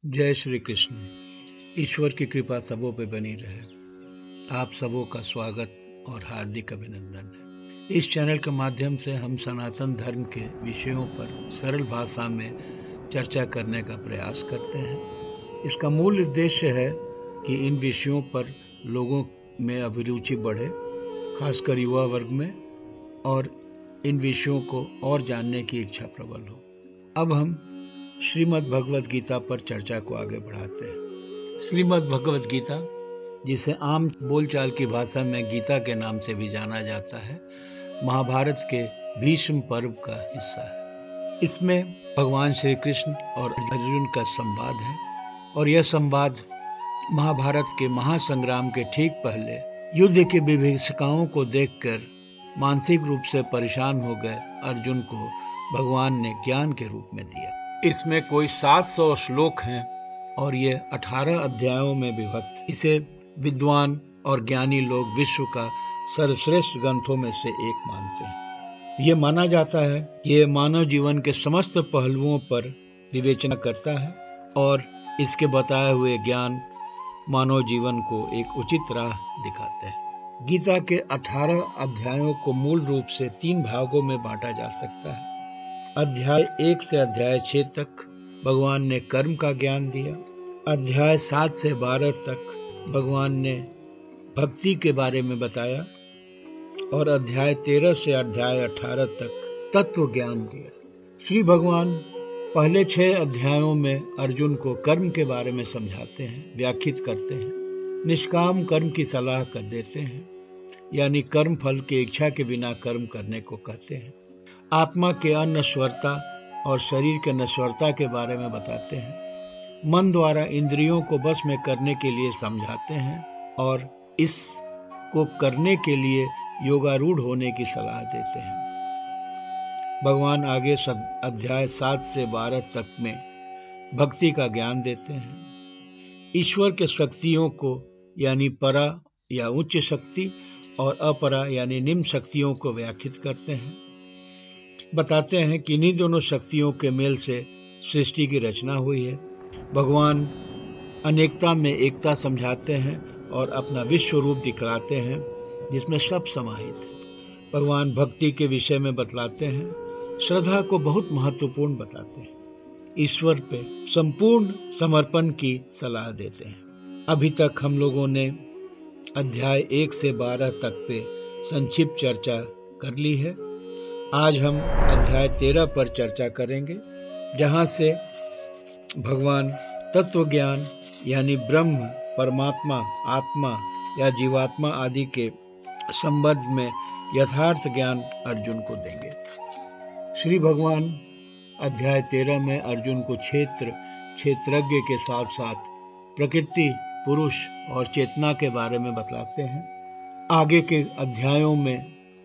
जय श्री कृष्ण। ईश्वर की कृपा सबों पे बनी रहे। आप सबों का स्वागत और हार्दिक अभिनंदन है। इस चैनल के माध्यम से हम सनातन धर्म के विषयों पर सरल भाषा में चर्चा करने का प्रयास करते हैं। इसका मूल उद्देश्य है कि इन विषयों पर लोगों में अभिरुचि बढ़े, खासकर युवा वर्ग में, और इन विषयों को और जानने की इच्छा प्रबल हो। अब हम श्रीमद् भगवद गीता पर चर्चा को आगे बढ़ाते हैं। श्रीमद् भगवद गीता, जिसे आम बोलचाल की भाषा में गीता के नाम से भी जाना जाता है, महाभारत के भीष्म पर्व का हिस्सा है। इसमें भगवान श्री कृष्ण और अर्जुन का संवाद है और यह संवाद महाभारत के महासंग्राम के ठीक पहले युद्ध की विभीषिकाओं को देखकर मानसिक रूप से परेशान हो गए अर्जुन को भगवान ने ज्ञान के रूप में दिया। इसमें कोई 700 श्लोक हैं और ये 18 अध्यायों में विभक्त। इसे विद्वान और ज्ञानी लोग विश्व का सर्वश्रेष्ठ ग्रंथों में से एक मानते हैं। ये माना जाता है कि ये मानव जीवन के समस्त पहलुओं पर विवेचना करता है और इसके बताए हुए ज्ञान मानव जीवन को एक उचित राह दिखाते हैं। गीता के 18 अध्यायों को मूल रूप से 3 भागों में बांटा जा सकता है। अध्याय 1 से अध्याय 6 तक भगवान ने कर्म का ज्ञान दिया। अध्याय 7 से 12 तक भगवान ने भक्ति के बारे में बताया और अध्याय 13 से अध्याय 18 तक तत्व ज्ञान दिया। श्री भगवान पहले 6 अध्यायों में अर्जुन को कर्म के बारे में समझाते हैं, व्याख्यात करते हैं, निष्काम कर्म की सलाह कर देते हैं, यानी कर्म फल की इच्छा के बिना कर्म करने को कहते हैं। आत्मा के अनश्वरता और शरीर के नश्वरता के बारे में बताते हैं। मन द्वारा इंद्रियों को बस में करने के लिए समझाते हैं और इसको करने के लिए योगारूढ़ होने की सलाह देते हैं। भगवान आगे अध्याय 7 से 12 तक में भक्ति का ज्ञान देते हैं। ईश्वर के शक्तियों को यानी परा या उच्च शक्ति और अपरा यानी निम्न शक्तियों को व्याख्यात करते हैं। बताते हैं कि इन्हीं दोनों शक्तियों के मेल से सृष्टि की रचना हुई है। भगवान अनेकता में एकता समझाते हैं और अपना विश्व रूप दिखलाते हैं जिसमें सब समाहित है। भगवान भक्ति के विषय में बतलाते हैं, श्रद्धा को बहुत महत्वपूर्ण बताते हैं, ईश्वर पे संपूर्ण समर्पण की सलाह देते हैं। अभी तक हम लोगों ने अध्याय 1 से 12 तक पे संक्षिप्त चर्चा कर ली है। आज हम अध्याय 13 पर चर्चा करेंगे, जहां से भगवान तत्व ज्ञान यानी ब्रह्म, परमात्मा, आत्मा या जीवात्मा आदि के संबंध में यथार्थ ज्ञान अर्जुन को देंगे। श्री भगवान अध्याय 13 में अर्जुन को क्षेत्रज्ञ के साथ साथ प्रकृति, पुरुष और चेतना के बारे में बतलाते हैं। आगे के अध्यायों में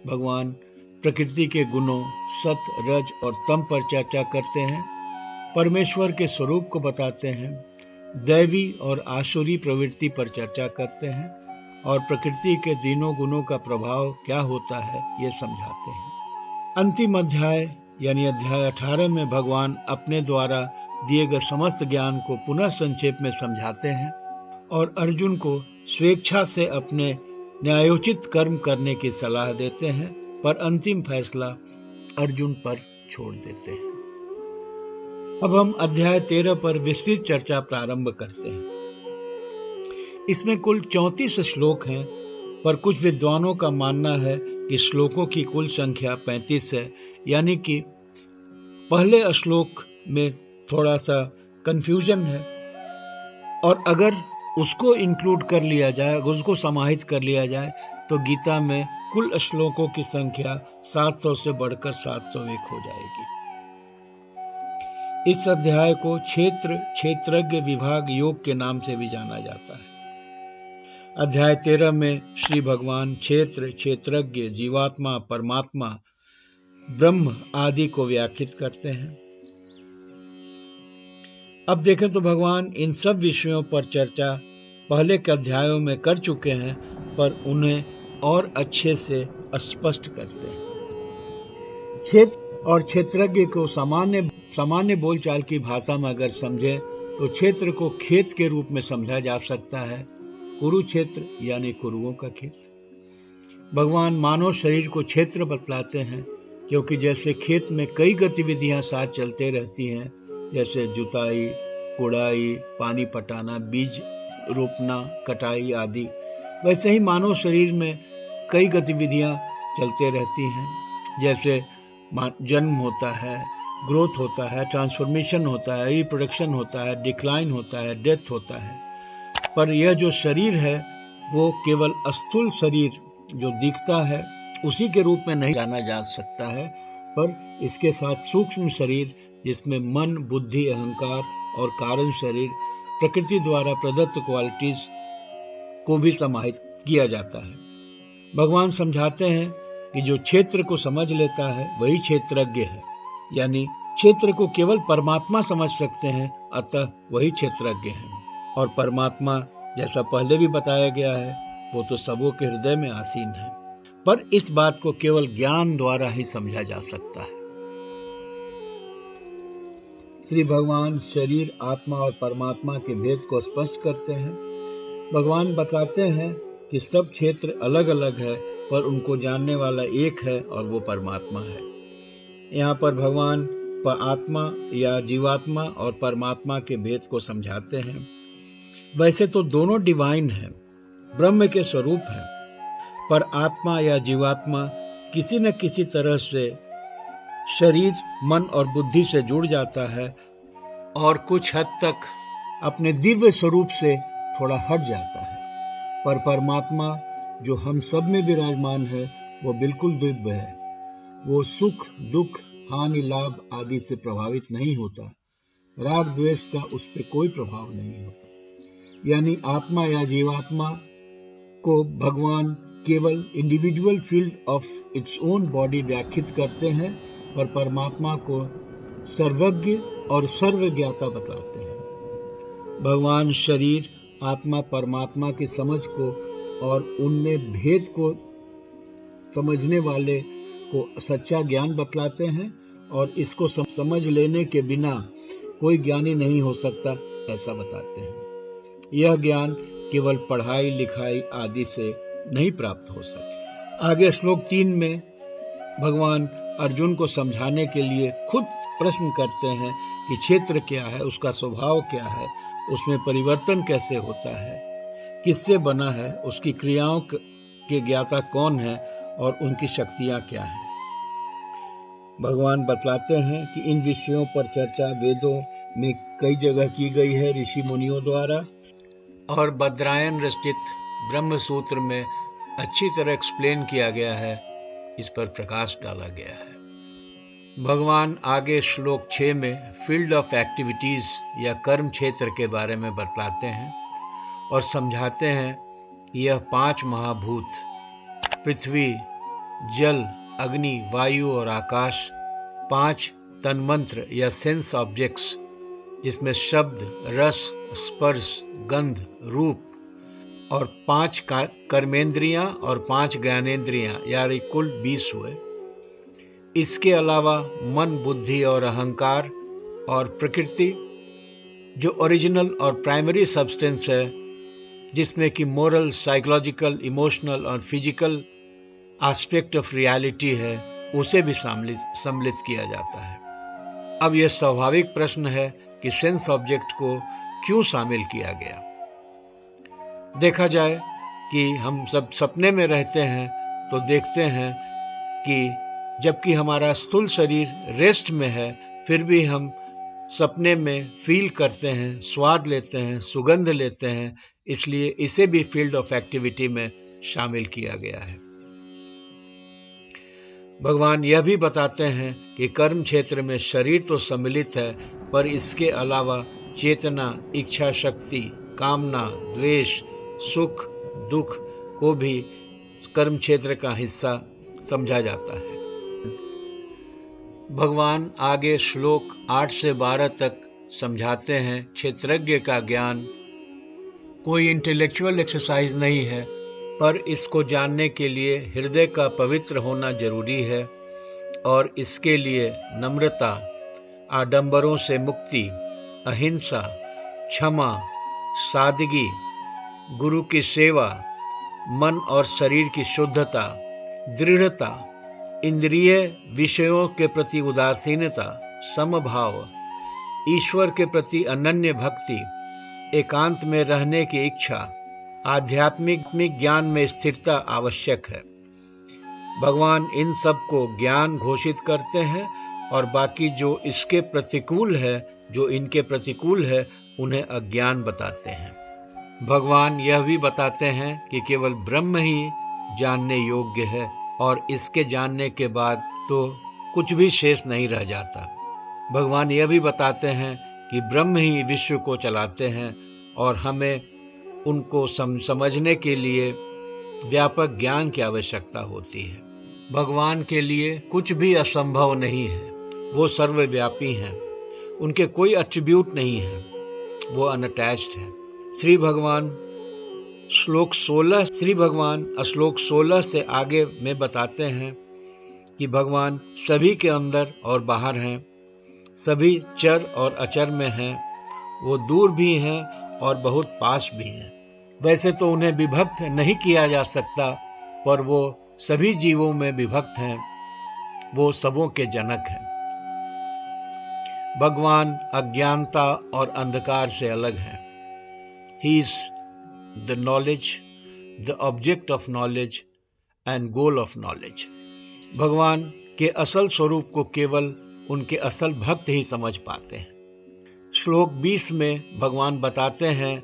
भगवान प्रकृति के गुणों सत, रज और तम पर चर्चा करते हैं, परमेश्वर के स्वरूप को बताते हैं, दैवी और आसुरी प्रवृत्ति पर चर्चा करते हैं और प्रकृति के तीनों गुणों का प्रभाव क्या होता है ये समझाते हैं। अंतिम अध्याय यानी अध्याय 18 में भगवान अपने द्वारा दिए गए समस्त ज्ञान को पुनः संक्षेप में समझाते हैं और अर्जुन को स्वेच्छा से अपने न्यायोचित कर्म करने की सलाह देते हैं, पर अंतिम फैसला अर्जुन पर छोड़ देते हैं। अब हम अध्याय 13 पर विस्तृत चर्चा प्रारंभ करते हैं। इसमें कुल 34 श्लोक हैं, पर कुछ विद्वानों का मानना है कि श्लोकों की कुल संख्या 35 है, यानी कि पहले श्लोक में थोड़ा सा कंफ्यूजन है और अगर उसको इंक्लूड कर लिया जाए, उसको समाहित कर लिया जाए, तो गीता में कुल श्लोकों की संख्या 700 से बढ़कर 701 हो जाएगी। इस अध्याय को क्षेत्रज्ञ विभाग योग के नाम से भी जाना जाता है। अध्याय 13 में श्री भगवान क्षेत्रज्ञ, जीवात्मा, परमात्मा, ब्रह्म आदि को व्याख्यात करते हैं। अब देखें तो भगवान इन सब विषयों पर चर्चा पहले के अध्यायों में कर चुके हैं, पर उन्हें और अच्छे से स्पष्ट करते हैं। क्षेत्र और क्षेत्रज्ञ को सामान्य बोलचाल की भाषा में अगर समझें तो क्षेत्र को खेत के रूप में समझा जा सकता है, कुरुक्षेत्र यानी कुरुओं का खेत। भगवान मानव शरीर को क्षेत्र बतलाते हैं क्योंकि जैसे खेत में कई गतिविधियां साथ चलते रहती हैं, जैसे जुताई, कुड़ाई, पानी पटाना, बीज रोपना, कटाई आदि, वैसे ही मानव शरीर में कई गतिविधियां चलते रहती हैं, जैसे जन्म होता है, ग्रोथ होता है, ट्रांसफॉर्मेशन होता है, रिप्रोडक्शन होता है, डिक्लाइन होता है, डेथ होता है। पर यह जो शरीर है वो केवल स्थूल शरीर जो दिखता है उसी के रूप में नहीं जाना जा सकता है, पर इसके साथ सूक्ष्म शरीर जिसमें मन, बुद्धि, अहंकार और कारण शरीर, प्रकृति द्वारा प्रदत्त क्वालिटीज को भी समाहित किया जाता है। भगवान समझाते हैं कि जो क्षेत्र को समझ लेता है वही क्षेत्रज्ञ है, यानी क्षेत्र को केवल परमात्मा समझ सकते हैं, अतः वही क्षेत्रज्ञ है। और परमात्मा, जैसा पहले भी बताया गया है, वो तो सबों के हृदय में आसीन है, पर इस बात को केवल ज्ञान द्वारा ही समझा जा सकता है। श्री भगवान शरीर, आत्मा और परमात्मा के भेद को स्पष्ट करते हैं। भगवान बताते हैं कि सब क्षेत्र अलग अलग है, पर उनको जानने वाला एक है और वो परमात्मा है। यहाँ पर भगवान आत्मा या जीवात्मा और परमात्मा के भेद को समझाते हैं। वैसे तो दोनों डिवाइन हैं, ब्रह्म के स्वरूप हैं, पर आत्मा या जीवात्मा किसी न किसी तरह से शरीर, मन और बुद्धि से जुड़ जाता है और कुछ हद तक अपने दिव्य स्वरूप से थोड़ा हट जाता है। पर परमात्मा जो हम सब में विराजमान है वो बिल्कुल दिव्य है। वो सुख, दुख, हानि, लाभ आदि से प्रभावित नहीं होता। राग द्वेष का उस पर कोई प्रभाव नहीं होता। यानी आत्मा या जीवात्मा को भगवान केवल individual field of its own body व्याख्यात करते हैं, पर परमात्मा को सर्वज्ञ और सर्वज्ञाता बताते हैं। भगवान शरीर, आत्मा, परमात्मा की समझ को और उनमें भेद को समझने वाले को सच्चा ज्ञान बतलाते हैं, और इसको समझ लेने के बिना कोई ज्ञानी नहीं हो सकता, ऐसा बताते हैं। यह ज्ञान केवल पढ़ाई लिखाई आदि से नहीं प्राप्त हो सकता। आगे श्लोक 3 में भगवान अर्जुन को समझाने के लिए खुद प्रश्न करते हैं कि क्षेत्र क्या है, उसका स्वभाव क्या है, उसमें परिवर्तन कैसे होता है, किससे बना है, उसकी क्रियाओं के ज्ञाता कौन है और उनकी शक्तियां क्या हैं। भगवान बतलाते हैं कि इन विषयों पर चर्चा वेदों में कई जगह की गई है ऋषि मुनियों द्वारा, और बद्रायन रचित ब्रह्म सूत्र में अच्छी तरह एक्सप्लेन किया गया है, इस पर प्रकाश डाला गया है। भगवान आगे श्लोक 6 में फील्ड ऑफ एक्टिविटीज या कर्म क्षेत्र के बारे में बतलाते हैं और समझाते हैं कि यह 5 महाभूत पृथ्वी, जल, अग्नि, वायु और आकाश, 5 तन्मंत्र या सेंस ऑब्जेक्ट्स जिसमें शब्द, रस, स्पर्श, गंध, रूप और 5 कर्मेंद्रियां और 5 ज्ञानेंद्रियां यानी कुल 20 हुए। इसके अलावा मन, बुद्धि और अहंकार और प्रकृति जो ओरिजिनल और प्राइमरी सब्सटेंस है, जिसमें कि मोरल, साइकोलॉजिकल, इमोशनल और फिजिकल एस्पेक्ट ऑफ रियलिटी है, उसे भी सम्मिलित किया जाता है। अब यह स्वाभाविक प्रश्न है कि सेंस ऑब्जेक्ट को क्यों शामिल किया गया। देखा जाए कि हम सब सपने में रहते हैं तो देखते हैं कि जबकि हमारा स्थूल शरीर रेस्ट में है, फिर भी हम सपने में फील करते हैं, स्वाद लेते हैं, सुगंध लेते हैं, इसलिए इसे भी फील्ड ऑफ एक्टिविटी में शामिल किया गया है। भगवान यह भी बताते हैं कि कर्म क्षेत्र में शरीर तो सम्मिलित है, पर इसके अलावा चेतना, इच्छा शक्ति, कामना, द्वेष, सुख, दुख को भी कर्म क्षेत्र का हिस्सा समझा जाता है। भगवान आगे श्लोक 8 से 12 तक समझाते हैं क्षेत्रज्ञ का ज्ञान कोई इंटेलेक्चुअल एक्सरसाइज नहीं है, पर इसको जानने के लिए हृदय का पवित्र होना जरूरी है, और इसके लिए नम्रता, आडंबरों से मुक्ति, अहिंसा, क्षमा, सादगी, गुरु की सेवा, मन और शरीर की शुद्धता, दृढ़ता, इंद्रिय विषयों के प्रति उदासीनता, समभाव, ईश्वर के प्रति अनन्य भक्ति, एकांत में रहने की इच्छा, आध्यात्मिक ज्ञान में स्थिरता आवश्यक है। भगवान इन सब को ज्ञान घोषित करते हैं और बाकी जो इसके प्रतिकूल है, जो इनके प्रतिकूल है, उन्हें अज्ञान बताते हैं। भगवान यह भी बताते हैं कि केवल ब्रह्म ही जानने योग्य है और इसके जानने के बाद तो कुछ भी शेष नहीं रह जाता। भगवान यह भी बताते हैं कि ब्रह्म ही विश्व को चलाते हैं और हमें उनको समझने के लिए व्यापक ज्ञान की आवश्यकता होती है। भगवान के लिए कुछ भी असंभव नहीं है, वो सर्वव्यापी हैं, उनके कोई एट्रीब्यूट नहीं है, वो अनअटैच्ड है। श्री भगवान श्लोक 16 से आगे में बताते हैं कि भगवान सभी के अंदर और बाहर हैं, सभी चर और अचर में हैं, वो दूर भी हैं और बहुत पास भी हैं। वैसे तो उन्हें विभक्त नहीं किया जा सकता, पर वो सभी जीवों में विभक्त हैं, वो सबों के जनक हैं। भगवान अज्ञानता और अंधकार से अलग हैं। He is the knowledge, the object of knowledge and goal of knowledge. भगवान के असल स्वरूप को केवल उनके असल भक्त ही समझ पाते हैं। श्लोक 20 में भगवान बताते हैं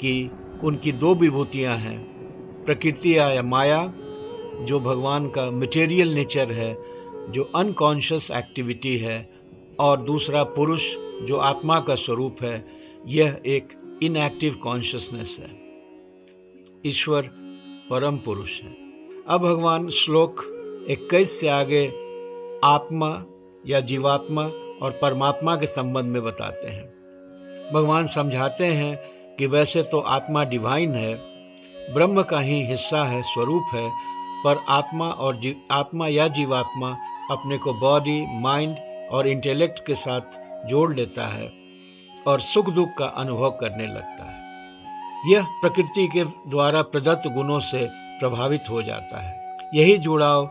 कि उनकी दो विभूतियां हैं, प्रकृति या माया जो भगवान का मटेरियल नेचर है, जो अनकॉन्शियस एक्टिविटी है, और दूसरा पुरुष जो आत्मा का स्वरूप है, यह एक इनएक्टिव कॉन्शियसनेस है। ईश्वर परम पुरुष है। अब भगवान श्लोक 21 से आगे आत्मा या जीवात्मा और परमात्मा के संबंध में बताते हैं। भगवान समझाते हैं कि वैसे तो आत्मा डिवाइन है, ब्रह्म का ही हिस्सा है, स्वरूप है, पर आत्मा या जीवात्मा अपने को बॉडी, माइंड और इंटेलेक्ट के साथ जोड़ लेता है और सुख दुख का अनुभव करने लगता है। यह प्रकृति के द्वारा प्रदत्त गुणों से प्रभावित हो जाता है। यही जुड़ाव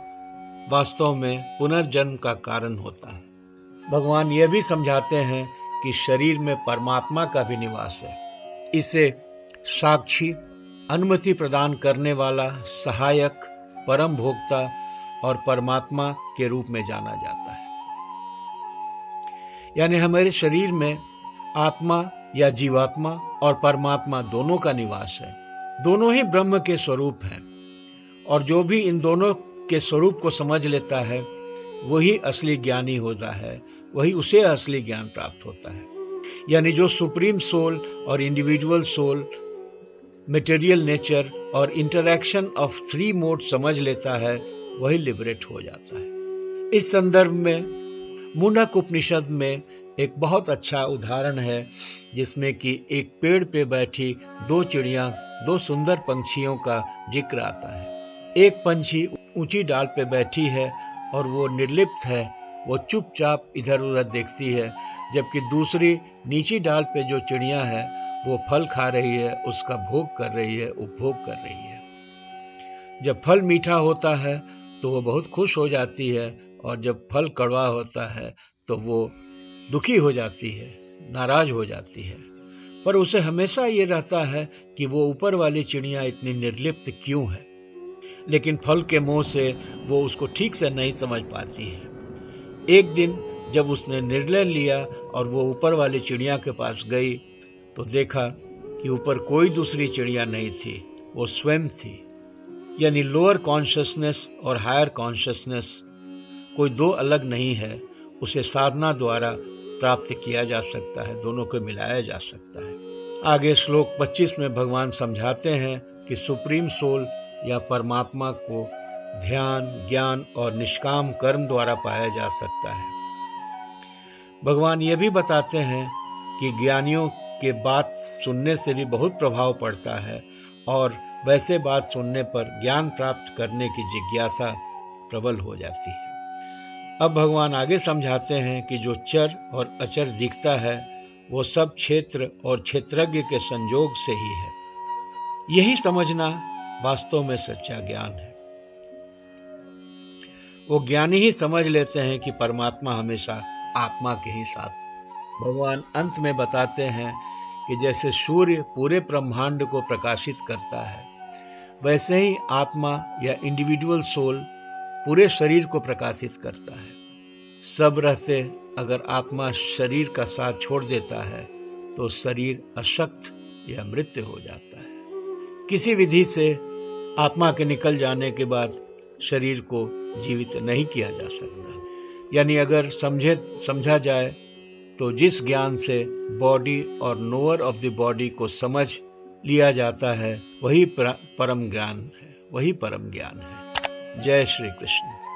वास्तव में पुनर्जन्म का कारण होता है। भगवान यह भी समझाते हैं कि शरीर में परमात्मा का भी निवास है। इसे साक्षी, अनुमति प्रदान करने वाला, सहायक, परम भोक्ता और परमात्मा के रूप में जाना जाता है। यानी हमारे शरीर में आत्मा या जीवात्मा और परमात्मा दोनों का निवास है। दोनों ही ब्रह्म के स्वरूप हैं और जो भी इन दोनों के स्वरूप को समझ लेता है वही असली ज्ञानी होता है, वही उसे असली ज्ञान प्राप्त होता है। यानी जो सुप्रीम सोल और इंडिविजुअल सोल, मटेरियल नेचर और इंटरैक्शन ऑफ थ्री मोड समझ लेता है, वही लिबरेट हो जाता है। इस संदर्भ में मुंडक उपनिषद में एक बहुत अच्छा उदाहरण है, जिसमें कि एक पेड़ पे बैठी दो चिड़िया, दो सुंदर पंछियों का जिक्र आता है। एक पंछी ऊंची डाल पे बैठी है और वो निर्लिप्त है, वो चुपचाप इधर उधर देखती है, जबकि दूसरी नीची डाल पे जो चिड़िया है वो फल खा रही है, उसका भोग कर रही है, उपभोग कर रही है। जब फल मीठा होता है तो वो बहुत खुश हो जाती है, और जब फल कड़वा होता है तो वो दुखी हो जाती है, नाराज हो जाती है। पर उसे हमेशा ये रहता है कि वो ऊपर वाली चिड़िया इतनी निर्लिप्त क्यों है, लेकिन फल के मोह से वो उसको ठीक से नहीं समझ पाती है। एक दिन जब उसने निर्णय लिया और वो ऊपर वाली चिड़िया के पास गई तो देखा कि ऊपर कोई दूसरी चिड़िया नहीं थी, वो स्वयं थी। यानी लोअर कॉन्शियसनेस और हायर कॉन्शियसनेस कोई दो अलग नहीं है, उसे साधना द्वारा प्राप्त किया जा सकता है, दोनों को मिलाया जा सकता है। आगे श्लोक 25 में भगवान समझाते हैं कि सुप्रीम सोल या परमात्मा को ध्यान, ज्ञान और निष्काम कर्म द्वारा पाया जा सकता है। भगवान ये भी बताते हैं कि ज्ञानियों के बात सुनने से भी बहुत प्रभाव पड़ता है और वैसे बात सुनने पर ज्ञान प्राप्त करने की जिज्ञासा प्रबल हो जाती है। अब भगवान आगे समझाते हैं कि जो चर और अचर दिखता है वो सब क्षेत्र और क्षेत्रज्ञ के संयोग से ही है। यही समझना वास्तव में सच्चा ज्ञान है। वो ज्ञानी ही समझ लेते हैं कि परमात्मा हमेशा आत्मा के ही साथ। भगवान अंत में बताते हैं कि जैसे सूर्य पूरे ब्रह्मांड को प्रकाशित करता है, वैसे ही आत्मा या इंडिविजुअल सोल पूरे शरीर को प्रकाशित करता है। सब रहते अगर आत्मा शरीर का साथ छोड़ देता है तो शरीर अशक्त या मृत हो जाता है। किसी विधि से आत्मा के निकल जाने के बाद शरीर को जीवित नहीं किया जा सकता। यानी अगर समझा जाए तो जिस ज्ञान से बॉडी और नोअर ऑफ द बॉडी को समझ लिया जाता है, वही परम ज्ञान है। जय श्री कृष्ण।